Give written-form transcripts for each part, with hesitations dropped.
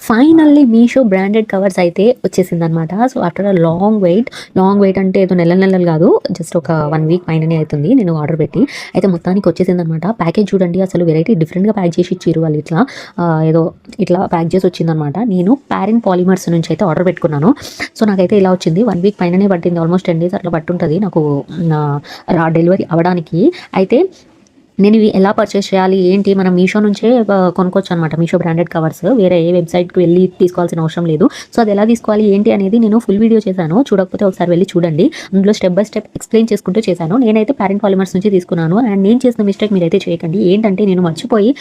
Finally Meesho branded covers అయితే వచ్చేసిందనమాట. So after a long wait అంటే ఏదో నెలలు కాదు, జస్ట్ ఒక 1 వీక్ పైననే అవుతుంది నేను ఆర్డర్ పెట్టి. అయితే మొత్తానికి వచ్చేసిందనమాట. ప్యాకేజ్ చూడండి, అసలు వెరైటీ డిఫరెంట్గా ప్యాక్ చేసి ఇచ్చిర్రు వాళ్ళు. ఇట్లా ఏదో ఇట్లా ప్యాక్ చేసి వచ్చిందనమాట. నేను ప్యారిన్ పాలిమర్స్ నుంచి అయితే ఆర్డర్ పెట్టుకున్నాను. సో నాకైతే ఇలా వచ్చింది. 1 వీక్ పైననే పట్టింది, ఆల్మోస్ట్ 10 డేస్ అట్లా పట్టుంటుంది నాకు డెలివరీ అవ్వడానికి. అయితే నేను ఇవి ఎలా పర్చేస్ చేయాలి ఏంటి, మనం మీషో నుంచే కొనుక్కోవచ్చు అనమాట. మీషో బ్రాండెడ్ కవర్స్ వేరే ఏ వెబ్సైట్కి వెళ్ళి తీసుకోవాల్సిన అవసరం లేదు. సో అది ఎలా తీసుకోవాలి ఏంటి అనేది నేను ఫుల్ వీడియో చేశాను, చూడకపోతే ఒకసారి వెళ్ళి చూడండి. అందులో స్టెప్ బై స్టెప్ ఎక్స్ప్లెయిన్ చేసుకుంటూ చేశాను. నేనైతే ప్యారిన్ పాలిమర్స్ నుంచి తీసుకున్నాను. అండ్ నేను చేసిన మిస్టేక్ మీరైతే చేయకండి. ఏంటంటే నేను మర్చిపోయి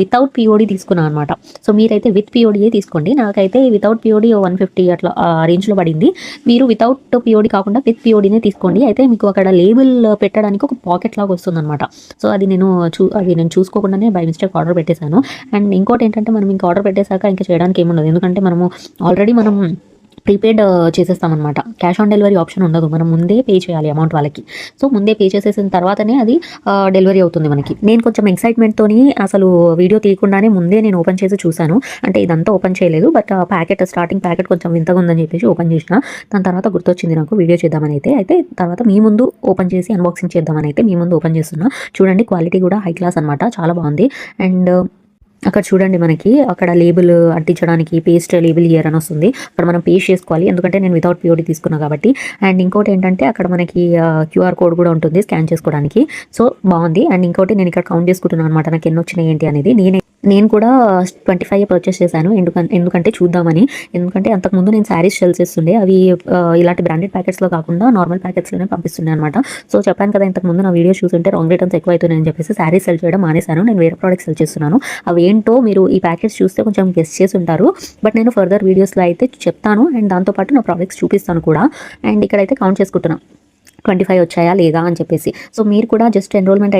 వితౌట్ పిఓడి తీసుకున్నాను అనమాట. సో మీరైతే విత్ పిఓడియే తీసుకోండి. నాకైతే వితౌట్ పిఓడి 150 అట్లా రేంజ్లో పడింది. మీరు వితౌట్ పిఓడి కాకుండా విత్ పిఓడినే తీసుకోండి. అయితే మీకు అక్కడ లేబుల్ పెట్టడానికి ఒక పాకెట్ లాగా వస్తుంది అనమాట. సో అది నేను చూసుకోకుండానే బై మిస్టేక్ ఆర్డర్ పెట్టేశాను. అండ్ ఇంకోటి ఏంటంటే, మనం ఇంకా ఆర్డర్ పెట్టేశాక ఇంకా చేయడానికి ఏముండదు. ఎందుకంటే ఆల్రెడీ మనం ప్రీపెయిడ్ చేసేస్తామన్నమాట. క్యాష్ ఆన్ డెలివరీ ఆప్షన్ ఉండదు. మనం ముందే పే చేయాలి అమౌంట్ వాళ్ళకి. సో ముందే పే చేసేసిన తర్వాతనే అది డెలివరీ అవుతుంది మనకి. నేను కొంచెం ఎక్సైట్మెంట్తోని అసలు వీడియో తీయకుండానే ముందే నేను ఓపెన్ చేసి చూశాను. అంటే ఇదంతా ఓపెన్ చేయలేదు, బట్ స్టార్టింగ్ ప్యాకెట్ కొంచెం వింతగా ఉందని చెప్పేసి ఓపెన్ చేసిన. దాని తర్వాత గుర్తొచ్చింది నాకు వీడియో చేద్దామని అయితే తర్వాత మీ ముందు ఓపెన్ చేసి అన్బాక్సింగ్ చేద్దామని అయితే మీ ముందు ఓపెన్ చేస్తున్నా. చూడండి, క్వాలిటీ కూడా హై క్లాస్ అనమాట, చాలా బాగుంది. అండ్ అక్కడ చూడండి, మనకి అక్కడ లేబుల్ అంటించడానికి పేస్ట్ లేబుల్ ఇయర్ అని వస్తుంది. అక్కడ మనం పేస్ట్ చేసుకోవాలి, ఎందుకంటే నేను వితౌట్ పిఓడి తీసుకున్నా కాబట్టి. అండ్ ఇంకోటి ఏంటంటే, అక్కడ మనకి క్యూఆర్ కోడ్ కూడా ఉంటుంది స్కాన్ చేసుకోవడానికి. సో బాగుంది. అండ్ ఇంకోటి నేను ఇక్కడ కౌంట్ చేసుకుంటున్నాను అనమాట, నాకు ఎన్ని వచ్చినాయి ఏంటి అనేది. నేను కూడా 25 పర్చేస్ చేశాను. ఎందుకంటే చూద్దామని. ఎందుకంటే అంతకుముందు నేను శారీస్ సెల్ చేస్తుండే, అవి ఇలాంటి బ్రాండెడ్ ప్యాకెట్స్లో కాకుండా నార్మల్ ప్యాకెట్స్లోనే పంపిస్తున్నాయి అనమాట. సో చెప్పాను కదా, ఇంతకుముందు నా వీడియోస్ చూస్తుంటే రాంగ్ రిటర్న్స్ ఎక్కువ అవుతున్నాయని చెప్పేసి శారీస్ సెల్ చేయడం మానేశాను. నేను వేరే ప్రోడక్ట్స్ సెల్ చేస్తున్నాను. అవి ఏంటో మీరు ఈ ప్యాకెట్స్ చూస్తే కొంచెం గెస్ చేసి ఉంటారు, బట్ నేను ఫర్దర్ వీడియోస్లో అయితే చెప్తాను. అండ్ దాంతోపాటు నా ప్రోడక్ట్స్ చూపిస్తాను కూడా. అండ్ ఇక్కడైతే కౌంట్ చేసుకుంటున్నాను 25 వచ్చాయా లేదా అని చెప్పేసి. సో మీరు కూడా జస్ట్ ఎన్రోల్మెంట్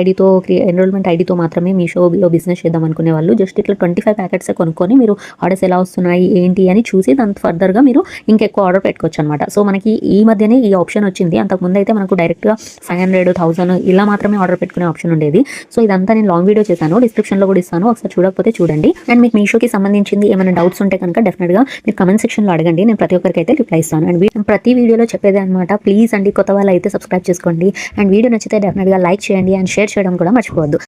ఐడితో మాత్రమే మీషోలో బిజినెస్ చేద్దాం అనుకునే వాళ్ళు జస్ట్ ఇట్లా 25 ప్యాకెట్స్ కొనుక్కొని మీరు ఆర్డర్స్ ఎలా వస్తున్నాయి ఏంటి అని చూసి దాని ఫర్దర్గా మీరు ఇంకెక్కువ ఆర్డర్ పెట్టుకోవచ్చు అనమాట. సో మనకి ఈ మధ్యనే ఈ ఆప్షన్ వచ్చింది. అంతకుముందు అయితే మనకు డైరెక్ట్గా 500, 1000 ఇలా మాత్రమే ఆర్డర్ పెట్టుకునే ఆప్షన్ ఉండేది. సో ఇదంతా నేను లాంగ్ వీడియో చేశాను, డిస్క్రిప్షన్లో కూడా ఇస్తాను, ఒకసారి చూడకపోతే చూడండి. అండ్ మీకు మీషోకి సంబంధించింది ఏమైనా డౌట్స్ ఉంటే కనుక డెఫినెట్గా మీరు కమెంట్ సెక్షన్లో అడగండి, నేను ప్రతి ఒక్కరికి అయితే రిప్లై ఇస్తాను. అండ్ ప్రతి వీడియోలో చెప్పేది అనమాట, ప్లీజ్ అండి కొత్త వాళ్ళు అయితే సబ్స్క్రైబ్ చేసుకోండి. అండ్ వీడియో నచ్చితే డెఫినెట్గా లైక్ చేయండి అండ్ షేర్ చేయడం కూడా మర్చిపోవద్దు.